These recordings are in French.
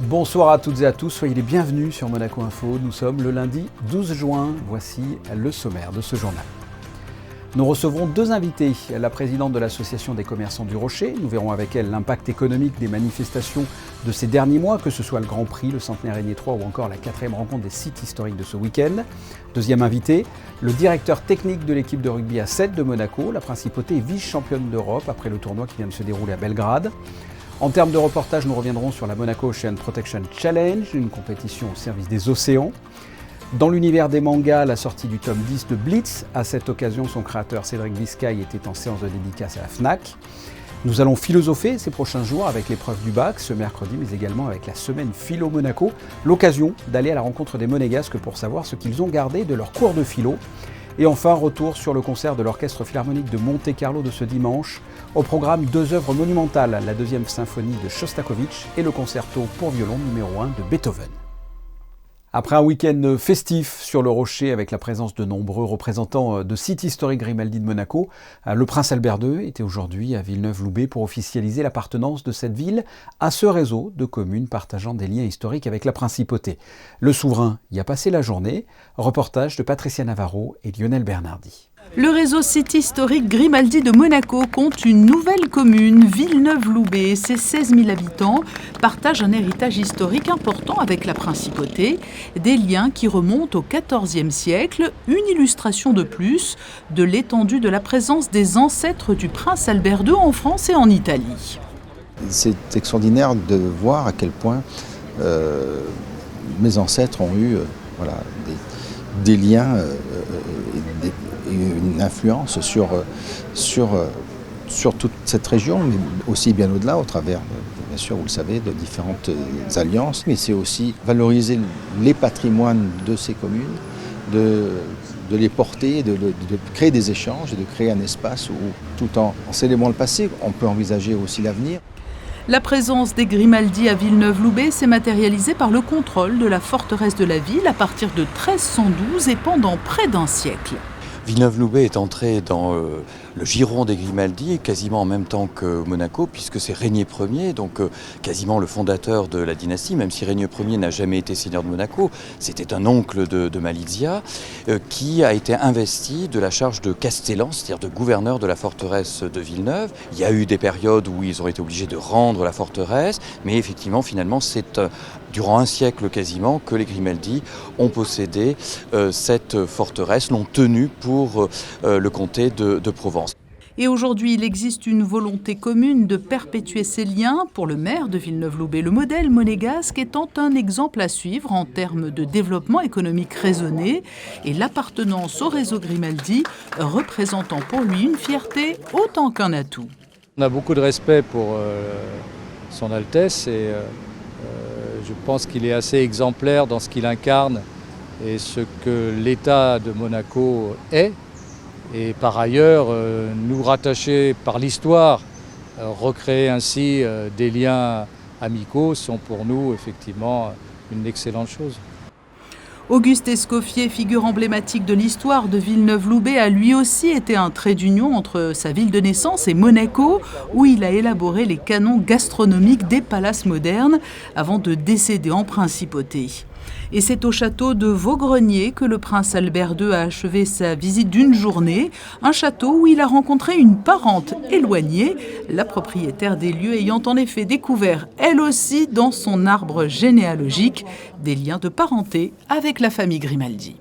Bonsoir à toutes et à tous, soyez les bienvenus sur Monaco Info. Nous sommes le lundi 12 juin, voici le sommaire de ce journal. Nous recevrons deux invités, la présidente de l'Association des commerçants du Rocher. Nous verrons avec elle l'impact économique des manifestations de ces derniers mois, que ce soit le Grand Prix, le Centenaire Régnier 3 ou encore la 4e rencontre des sites historiques de ce week-end. Deuxième invité, le directeur technique de l'équipe de rugby à 7 de Monaco. La Principauté est vice-championne d'Europe après le tournoi qui vient de se dérouler à Belgrade. En termes de reportage, nous reviendrons sur la Monaco Ocean Protection Challenge, une compétition au service des océans. Dans l'univers des mangas, la sortie du tome 10 de Blitz. À cette occasion, son créateur Cédric Biscay était en séance de dédicace à la FNAC. Nous allons philosopher ces prochains jours avec l'épreuve du bac ce mercredi, mais également avec la semaine Philo Monaco. L'occasion d'aller à la rencontre des Monégasques pour savoir ce qu'ils ont gardé de leur cours de philo. Et enfin, retour sur le concert de l'Orchestre Philharmonique de Monte-Carlo de ce dimanche. Au programme, deux œuvres monumentales, la 2e symphonie de Shostakovich et le concerto pour violon numéro 1 de Beethoven. Après un week-end festif sur le Rocher avec la présence de nombreux représentants de sites historiques Grimaldi de Monaco, le prince Albert II était aujourd'hui à Villeneuve-Loubet pour officialiser l'appartenance de cette ville à ce réseau de communes partageant des liens historiques avec la principauté. Le souverain y a passé la journée. Reportage de Patricia Navarro et Lionel Bernardi. Le réseau site historique Grimaldi de Monaco compte une nouvelle commune, Villeneuve-Loubet. Ses 16 000 habitants partagent un héritage historique important avec la principauté, des liens qui remontent au XIVe siècle, une illustration de plus de l'étendue de la présence des ancêtres du prince Albert II en France et en Italie. C'est extraordinaire de voir à quel point mes ancêtres ont eu des liens et une influence sur toute cette région, mais aussi bien au-delà, au travers, bien sûr, vous le savez, de différentes alliances. Mais c'est aussi valoriser les patrimoines de ces communes, de les porter, de créer des échanges et de créer un espace où, tout en célébrant le passé, on peut envisager aussi l'avenir. La présence des Grimaldi à Villeneuve-Loubet s'est matérialisée par le contrôle de la forteresse de la ville à partir de 1312 et pendant près d'un siècle. Villeneuve-Loubet est entré dans le giron des Grimaldi quasiment en même temps que Monaco, puisque c'est Régnier Ier, donc quasiment le fondateur de la dynastie, même si Régnier Ier n'a jamais été seigneur de Monaco. C'était un oncle de Malizia qui a été investi de la charge de castellan, c'est-à-dire de gouverneur de la forteresse de Villeneuve. Il y a eu des périodes où ils ont été obligés de rendre la forteresse, mais effectivement, finalement, c'est durant un siècle quasiment que les Grimaldi ont possédé cette forteresse, l'ont tenue pour le comté de Provence. Et aujourd'hui, il existe une volonté commune de perpétuer ces liens pour le maire de Villeneuve-Loubet. Le modèle monégasque étant un exemple à suivre en termes de développement économique raisonné et l'appartenance au réseau Grimaldi représentant pour lui une fierté autant qu'un atout. On a beaucoup de respect pour son Altesse et je pense qu'il est assez exemplaire dans ce qu'il incarne et ce que l'État de Monaco est. Et par ailleurs, nous rattacher par l'histoire, recréer ainsi des liens amicaux sont pour nous effectivement une excellente chose. Auguste Escoffier, figure emblématique de l'histoire de Villeneuve-Loubet, a lui aussi été un trait d'union entre sa ville de naissance et Monaco, où il a élaboré les canons gastronomiques des palaces modernes avant de décéder en principauté. Et c'est au château de Vaugrenier que le prince Albert II a achevé sa visite d'une journée, un château où il a rencontré une parente éloignée, la propriétaire des lieux ayant en effet découvert, elle aussi, dans son arbre généalogique, des liens de parenté avec la famille Grimaldi.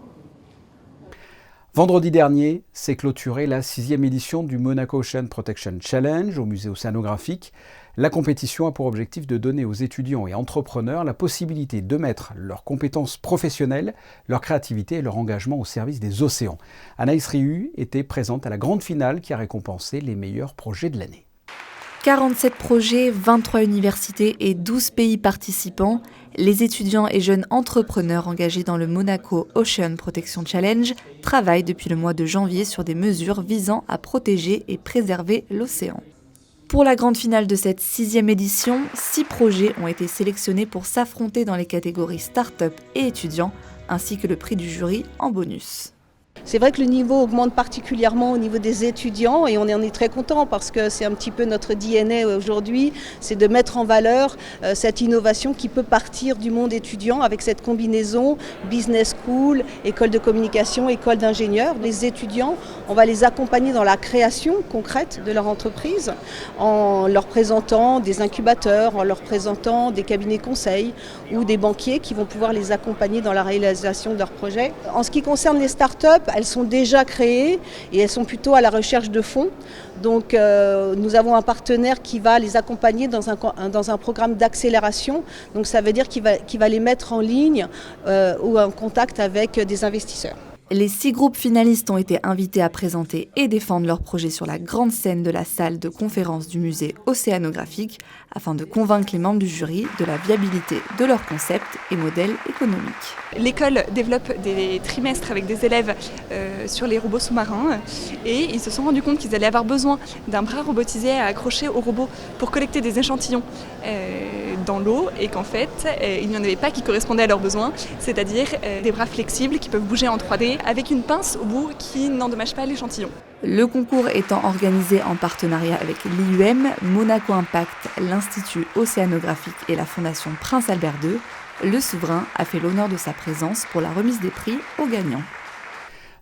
Vendredi dernier, s'est clôturée la 6e édition du Monaco Ocean Protection Challenge au musée océanographique. La compétition a pour objectif de donner aux étudiants et entrepreneurs la possibilité de mettre leurs compétences professionnelles, leur créativité et leur engagement au service des océans. Anaïs Rihu était présente à la grande finale qui a récompensé les meilleurs projets de l'année. 47 projets, 23 universités et 12 pays participants. Les étudiants et jeunes entrepreneurs engagés dans le Monaco Ocean Protection Challenge travaillent depuis le mois de janvier sur des mesures visant à protéger et préserver l'océan. Pour la grande finale de cette 6e édition, 6 projets ont été sélectionnés pour s'affronter dans les catégories start-up et étudiants, ainsi que le prix du jury en bonus. C'est vrai que le niveau augmente particulièrement au niveau des étudiants et on en est très content parce que c'est un petit peu notre DNA aujourd'hui, c'est de mettre en valeur cette innovation qui peut partir du monde étudiant avec cette combinaison business school, école de communication, école d'ingénieurs. Les étudiants, on va les accompagner dans la création concrète de leur entreprise en leur présentant des incubateurs, en leur présentant des cabinets conseils ou des banquiers qui vont pouvoir les accompagner dans la réalisation de leurs projets. En ce qui concerne les startups, elles sont déjà créées et elles sont plutôt à la recherche de fonds. Donc nous avons un partenaire qui va les accompagner dans un programme d'accélération. Donc ça veut dire qu'il va les mettre en ligne ou en contact avec des investisseurs. Les 6 groupes finalistes ont été invités à présenter et défendre leurs projets sur la grande scène de la salle de conférence du musée océanographique afin de convaincre les membres du jury de la viabilité de leurs concepts et modèles économiques. L'école développe des trimestres avec des élèves sur les robots sous-marins et ils se sont rendus compte qu'ils allaient avoir besoin d'un bras robotisé à accrocher au robot pour collecter des échantillons dans l'eau et qu'en fait il n'y en avait pas qui correspondaient à leurs besoins, c'est-à-dire des bras flexibles qui peuvent bouger en 3D avec une pince au bout qui n'endommage pas l'échantillon. Le concours étant organisé en partenariat avec l'IUM, Monaco Impact, l'Institut océanographique et la Fondation Prince Albert II, le souverain a fait l'honneur de sa présence pour la remise des prix aux gagnants.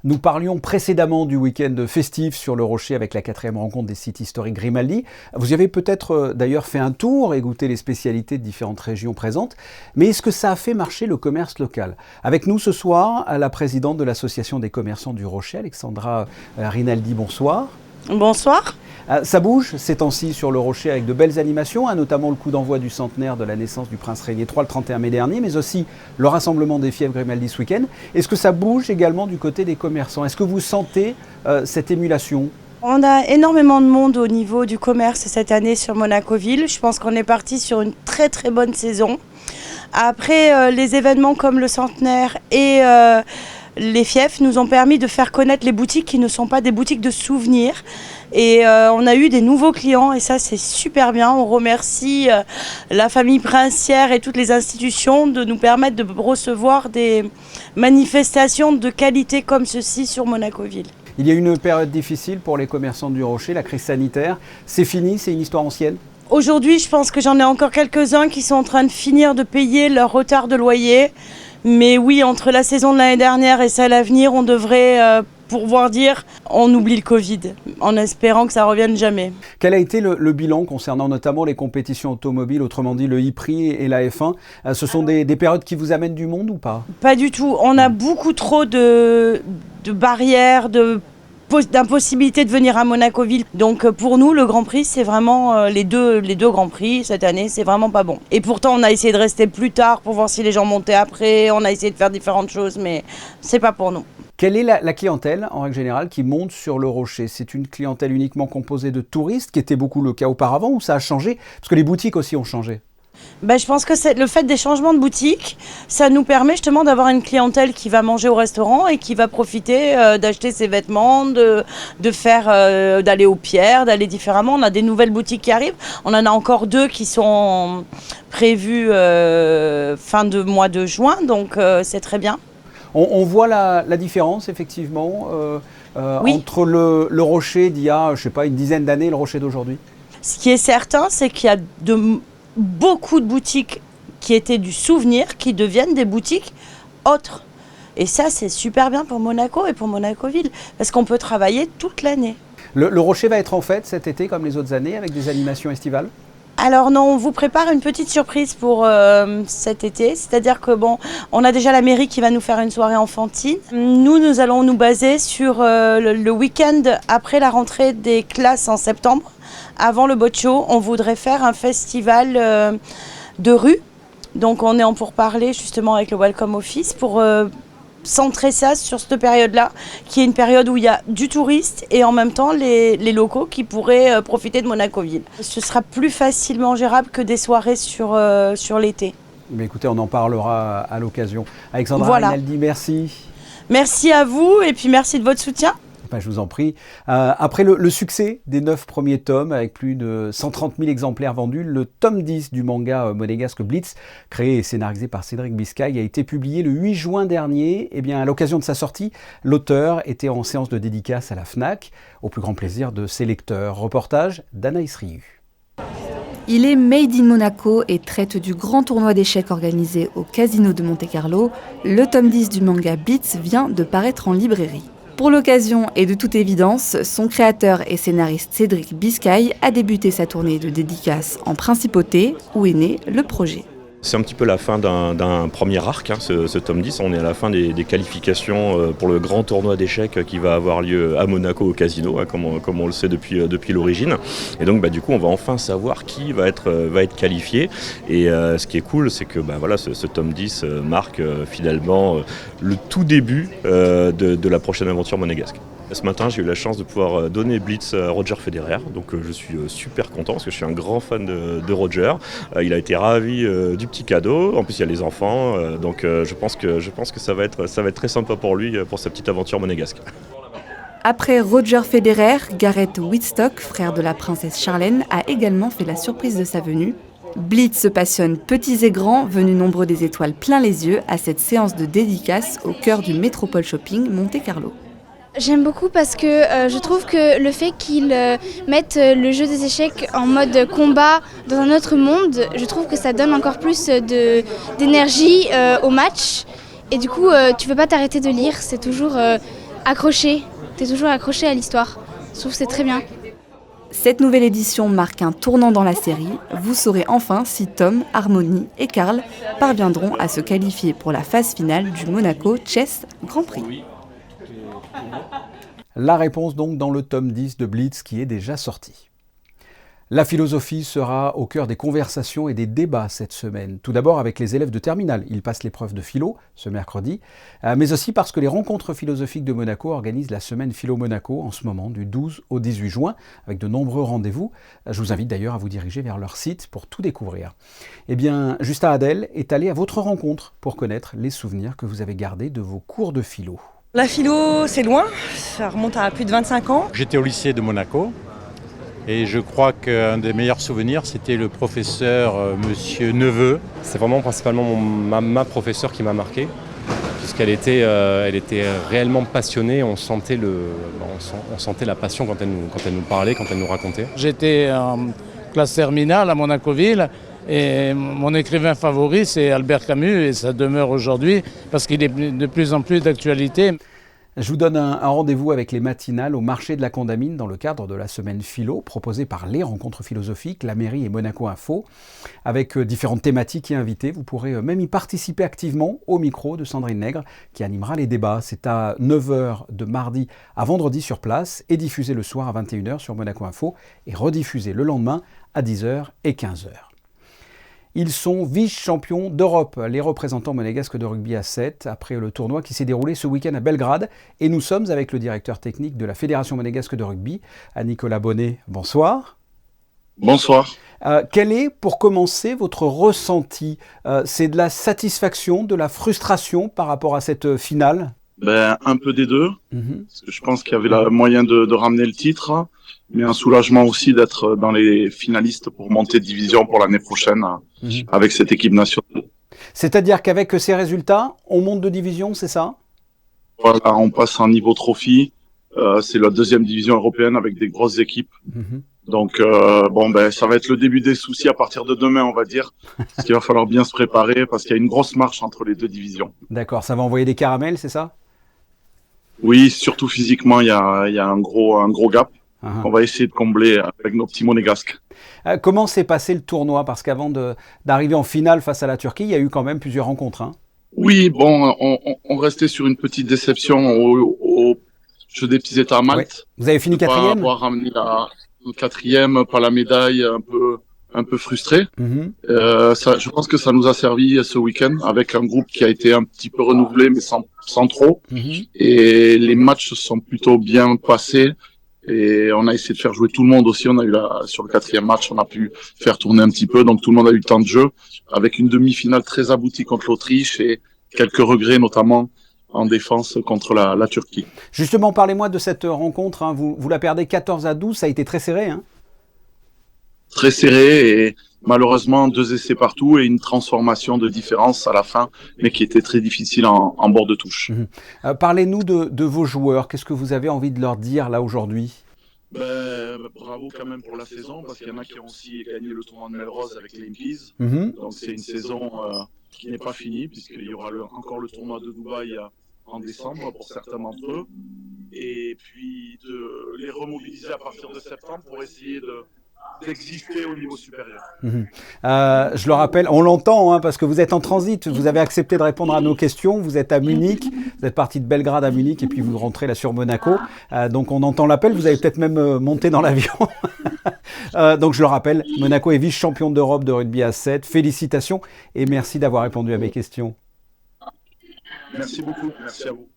Nous parlions précédemment du week-end festif sur le Rocher avec la 4e rencontre des sites historiques Grimaldi. Vous y avez peut-être d'ailleurs fait un tour et goûté les spécialités de différentes régions présentes. Mais est-ce que ça a fait marcher le commerce local? Avec nous ce soir, la présidente de l'Association des commerçants du Rocher, Alexandra Rinaldi, bonsoir. Bonsoir. Ça bouge ces temps-ci sur le Rocher avec de belles animations, notamment le coup d'envoi du centenaire de la naissance du prince Régnier III le 31 mai dernier, mais aussi le rassemblement des fièvres Grimaldi ce week-end. Est-ce que ça bouge également du côté des commerçants? Est-ce que vous sentez cette émulation? On a énormément de monde au niveau du commerce cette année sur Monaco-Ville. Je pense qu'on est parti sur une très très bonne saison. Après, les événements comme le centenaire et les fiefs nous ont permis de faire connaître les boutiques qui ne sont pas des boutiques de souvenirs. Et on a eu des nouveaux clients et ça c'est super bien. On remercie la famille princière et toutes les institutions de nous permettre de recevoir des manifestations de qualité comme ceci sur Monaco-Ville. Il y a eu une période difficile pour les commerçants du Rocher, la crise sanitaire. C'est fini, c'est une histoire ancienne? Aujourd'hui, je pense que j'en ai encore quelques-uns qui sont en train de finir de payer leur retard de loyer. Mais oui, entre la saison de l'année dernière et celle à venir, on devrait pouvoir dire on oublie le Covid, en espérant que ça ne revienne jamais. Quel a été le bilan concernant notamment les compétitions automobiles, autrement dit le e-prix et la F1? Ce sont des périodes qui vous amènent du monde ou pas? Pas du tout. On a beaucoup trop de barrières, d'impossibilité de venir à Monaco-Ville. Donc pour nous, le Grand Prix, c'est vraiment les deux Grands Prix cette année, c'est vraiment pas bon. Et pourtant, on a essayé de rester plus tard pour voir si les gens montaient après, on a essayé de faire différentes choses, mais c'est pas pour nous. Quelle est la clientèle, en règle générale, qui monte sur le Rocher? C'est une clientèle uniquement composée de touristes, qui était beaucoup le cas auparavant, ou ça a changé? Parce que les boutiques aussi ont changé. Je pense que c'est le fait des changements de boutique, ça nous permet justement d'avoir une clientèle qui va manger au restaurant et qui va profiter d'acheter ses vêtements, d'aller aux pierres, d'aller différemment. On a des nouvelles boutiques qui arrivent, on en a encore 2 qui sont prévues fin de mois de juin, donc c'est très bien. On voit la différence effectivement oui. entre le Rocher d'il y a, je sais pas, une dizaine d'années et le Rocher d'aujourd'hui. Ce qui est certain, c'est qu'il y a beaucoup de boutiques qui étaient du souvenir qui deviennent des boutiques autres. Et ça, c'est super bien pour Monaco et pour Monaco-Ville, parce qu'on peut travailler toute l'année. Le Rocher va être en fête cet été comme les autres années avec des animations estivales? Alors non, on vous prépare une petite surprise pour cet été, c'est-à-dire que on a déjà la mairie qui va nous faire une soirée enfantine. Nous allons nous baser sur le week-end après la rentrée des classes en septembre. Avant le Boccio, on voudrait faire un festival de rue. Donc on est en pourparlers justement avec le Welcome Office pour centrer ça sur cette période-là, qui est une période où il y a du touriste et en même temps les locaux qui pourraient profiter de Monaco-Ville. Ce sera plus facilement gérable que des soirées sur l'été. Mais écoutez, on en parlera à l'occasion. Alexandra Voilà. Rinaldi, merci. Merci à vous et puis merci de votre soutien. Je vous en prie. Après le succès des 9 premiers tomes, avec plus de 130 000 exemplaires vendus, le tome 10 du manga monégasque Blitz, créé et scénarisé par Cédric Biscay, a été publié le 8 juin dernier. Eh bien, à l'occasion de sa sortie, l'auteur était en séance de dédicace à la FNAC, au plus grand plaisir de ses lecteurs. Reportage d'Anaïs Riu. Il est made in Monaco et traite du grand tournoi d'échecs organisé au Casino de Monte-Carlo. Le tome 10 du manga Blitz vient de paraître en librairie. Pour l'occasion et de toute évidence, son créateur et scénariste Cédric Biscay a débuté sa tournée de dédicaces en Principauté, où est né le projet. C'est un petit peu la fin d'un premier arc, ce tome 10. On est à la fin des qualifications pour le grand tournoi d'échecs qui va avoir lieu à Monaco au Casino, comme on le sait depuis l'origine. Et donc du coup on va enfin savoir qui va être qualifié. Et ce qui est cool, c'est que ce tome 10 marque finalement le tout début de la prochaine aventure monégasque. Ce matin, j'ai eu la chance de pouvoir donner Blitz à Roger Federer, donc je suis super content parce que je suis un grand fan de Roger. Il a été ravi du petit cadeau. En plus, il y a les enfants, donc je pense que ça va être très sympa pour lui pour sa petite aventure monégasque. Après Roger Federer, Gareth Wittstock, frère de la princesse Charlène, a également fait la surprise de sa venue. Blitz se passionne petits et grands, venus nombreux des étoiles plein les yeux à cette séance de dédicace au cœur du Métropole Shopping Monte-Carlo. J'aime beaucoup parce que je trouve que le fait qu'ils mettent le jeu des échecs en mode combat dans un autre monde, je trouve que ça donne encore plus d'énergie au match. Et du coup, tu ne peux pas t'arrêter de lire, c'est toujours accroché. Tu es toujours accroché à l'histoire. Je trouve que c'est très bien. Cette nouvelle édition marque un tournant dans la série. Vous saurez enfin si Tom, Harmony et Karl parviendront à se qualifier pour la phase finale du Monaco Chess Grand Prix. La réponse donc dans le tome 10 de Blitz qui est déjà sorti. La philosophie sera au cœur des conversations et des débats cette semaine. Tout d'abord avec les élèves de terminale. Ils passent l'épreuve de philo ce mercredi, mais aussi parce que les rencontres philosophiques de Monaco organisent la semaine Philo Monaco en ce moment du 12 au 18 juin avec de nombreux rendez-vous. Je vous invite d'ailleurs à vous diriger vers leur site pour tout découvrir. Eh bien, Justin Adel est allé à votre rencontre pour connaître les souvenirs que vous avez gardés de vos cours de philo. La philo, c'est loin, ça remonte à plus de 25 ans. J'étais au lycée de Monaco et je crois qu'un des meilleurs souvenirs, c'était le professeur Monsieur Neveu. C'est vraiment principalement ma professeure qui m'a marqué, puisqu'elle était réellement passionnée, on sentait la passion quand elle nous parlait, quand elle nous racontait. J'étais en classe terminale à Monaco-Ville. Et mon écrivain favori, c'est Albert Camus, et ça demeure aujourd'hui parce qu'il est de plus en plus d'actualité. Je vous donne un rendez-vous avec les matinales au marché de la Condamine dans le cadre de la semaine philo proposée par les rencontres philosophiques, la mairie et Monaco Info. Avec différentes thématiques et invités, vous pourrez même y participer activement au micro de Sandrine Nègre qui animera les débats. C'est à 9h de mardi à vendredi sur place et diffusé le soir à 21h sur Monaco Info et rediffusé le lendemain à 10h et 15h. Ils sont vice-champions d'Europe, les représentants monégasques de rugby à 7, après le tournoi qui s'est déroulé ce week-end à Belgrade. Et nous sommes avec le directeur technique de la Fédération monégasque de rugby, Nicolas Bonnet. Bonsoir. Bonsoir. Quel est, pour commencer, votre ressenti ? C'est de la satisfaction, de la frustration par rapport à cette finale ? Un peu des deux. Parce que je pense qu'il y avait le moyen de ramener le titre, mais un soulagement aussi d'être dans les finalistes pour monter de division pour l'année prochaine avec cette équipe nationale. C'est-à-dire qu'avec ces résultats, on monte de division, c'est ça ? Voilà, on passe en niveau trophy. C'est la deuxième division européenne avec des grosses équipes. Donc ça va être le début des soucis à partir de demain, on va dire. Parce qu'il va falloir bien se préparer parce qu'il y a une grosse marche entre les deux divisions. D'accord, ça va envoyer des caramels, c'est ça ? Oui, surtout physiquement, il y a un gros gap. On va essayer de combler avec nos petits monégasques. Comment s'est passé le tournoi ? Parce qu'avant d'arriver en finale face à la Turquie, il y a eu quand même plusieurs rencontres. Oui, on restait sur une petite déception au jeu des petits États à Malte. Ouais. Vous avez fini quatrième ? Pas avoir ramené le quatrième, pas la médaille, un peu frustré. Je pense que ça nous a servi ce week-end avec un groupe qui a été un petit peu renouvelé, mais sans trop. Et les matchs se sont plutôt bien passés. Et on a essayé de faire jouer tout le monde aussi. On a eu sur le quatrième match, on a pu faire tourner un petit peu. Donc tout le monde a eu le temps de jeu avec une demi-finale très aboutie contre l'Autriche et quelques regrets, notamment en défense contre la Turquie. Justement, parlez-moi de cette rencontre, hein. Vous la perdez 14-12, ça a été très serré, hein. Très serré et malheureusement 2 essais partout et une transformation de différence à la fin, mais qui était très difficile en bord de touche. Parlez-nous de vos joueurs, qu'est-ce que vous avez envie de leur dire là aujourd'hui? Bravo quand même pour la saison, parce qu'il y en a qui ont aussi gagné le tournoi de Melrose avec les Impies. Donc c'est une saison qui n'est pas finie, puisqu'il y aura encore le tournoi de Dubaï en décembre pour certains d'entre eux. Et puis de les remobiliser à partir de septembre pour essayer d'exister au niveau supérieur. Je le rappelle, on l'entend, hein, parce que vous êtes en transit, vous avez accepté de répondre à nos questions, vous êtes à Munich, vous êtes parti de Belgrade à Munich et puis vous rentrez là sur Monaco. Donc on entend l'appel, vous avez peut-être même monté dans l'avion. Donc je le rappelle, Monaco est vice-champion d'Europe de rugby à 7. Félicitations et merci d'avoir répondu à mes questions. Merci beaucoup, merci à vous.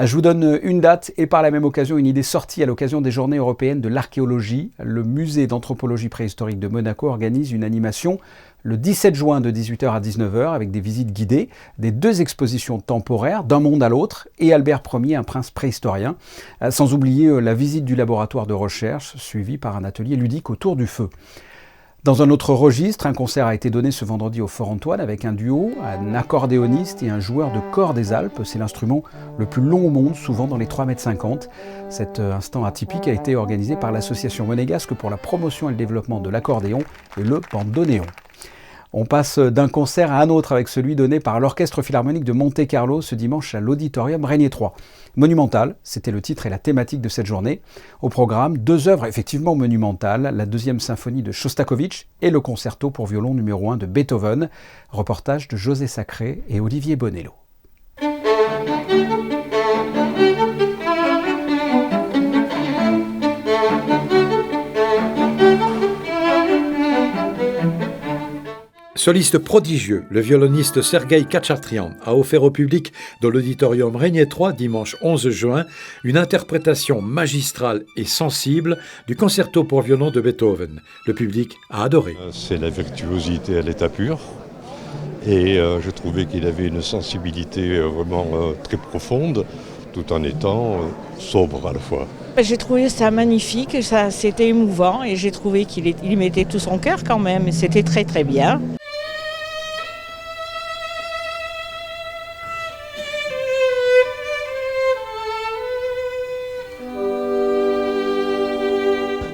Je vous donne une date et par la même occasion une idée sortie à l'occasion des Journées européennes de l'archéologie. Le musée d'anthropologie préhistorique de Monaco organise une animation le 17 juin de 18h à 19h avec des visites guidées, des 2 expositions temporaires d'un monde à l'autre et Albert Ier, un prince préhistorien, sans oublier la visite du laboratoire de recherche suivie par un atelier ludique autour du feu. Dans un autre registre, un concert a été donné ce vendredi au Fort Antoine avec un duo, un accordéoniste et un joueur de cor des Alpes. C'est l'instrument le plus long au monde, souvent dans les 3,50 m. Cet instant atypique a été organisé par l'association monégasque pour la promotion et le développement de l'accordéon et le bandoneon. On passe d'un concert à un autre avec celui donné par l'Orchestre Philharmonique de Monte-Carlo ce dimanche à l'Auditorium Régnier 3. Monumental, c'était le titre et la thématique de cette journée. Au programme, 2 œuvres effectivement monumentales, la 2e symphonie de Shostakovich et le concerto pour violon numéro 1 de Beethoven. Reportage de José Sacré et Olivier Bonello. Soliste prodigieux, le violoniste Sergueï Khatchatrian a offert au public de l'Auditorium Régnier 3 dimanche 11 juin une interprétation magistrale et sensible du concerto pour violon de Beethoven. Le public a adoré. C'est la virtuosité à l'état pur et je trouvais qu'il avait une sensibilité vraiment très profonde tout en étant sobre à la fois. J'ai trouvé ça magnifique, c'était émouvant et j'ai trouvé qu'il y mettait tout son cœur quand même et c'était très très bien.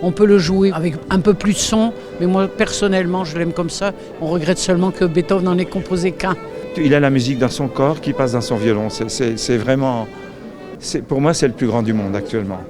On peut le jouer avec un peu plus de son, mais moi personnellement je l'aime comme ça. On regrette seulement que Beethoven n'en ait composé qu'un. Il a la musique dans son corps qui passe dans son violon. C'est vraiment, pour moi c'est le plus grand du monde actuellement.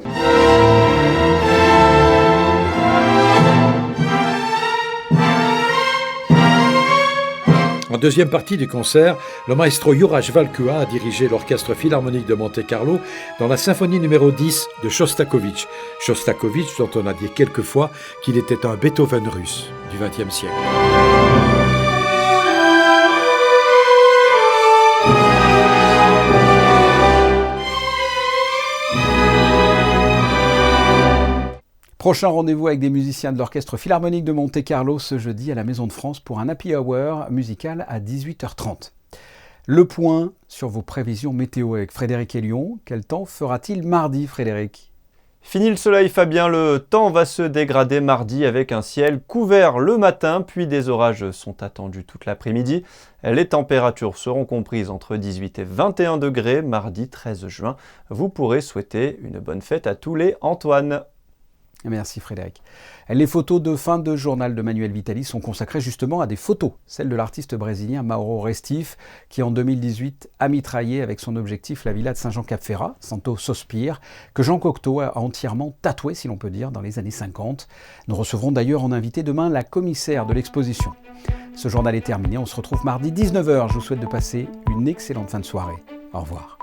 En deuxième partie du concert, le maestro Juraj Valkua a dirigé l'Orchestre Philharmonique de Monte-Carlo dans la symphonie numéro 10 de Shostakovich. Shostakovich dont on a dit quelquefois qu'il était un Beethoven russe du XXe siècle. Prochain rendez-vous avec des musiciens de l'Orchestre Philharmonique de Monte-Carlo ce jeudi à la Maison de France pour un happy hour musical à 18h30. Le point sur vos prévisions météo avec Frédéric Hélion. Quel temps fera-t-il mardi, Frédéric ? Fini le soleil, Fabien, le temps va se dégrader mardi avec un ciel couvert le matin, puis des orages sont attendus toute l'après-midi. Les températures seront comprises entre 18 et 21 degrés mardi 13 juin. Vous pourrez souhaiter une bonne fête à tous les Antoine. Merci Frédéric. Les photos de fin de journal de Manuel Vitali sont consacrées justement à des photos, celles de l'artiste brésilien Mauro Restiff, qui en 2018 a mitraillé avec son objectif la villa de Saint-Jean-Cap-Ferrat, Santo Sospir, que Jean Cocteau a entièrement tatoué, si l'on peut dire, dans les années 50. Nous recevrons d'ailleurs en invité demain la commissaire de l'exposition. Ce journal est terminé, on se retrouve mardi 19h. Je vous souhaite de passer une excellente fin de soirée. Au revoir.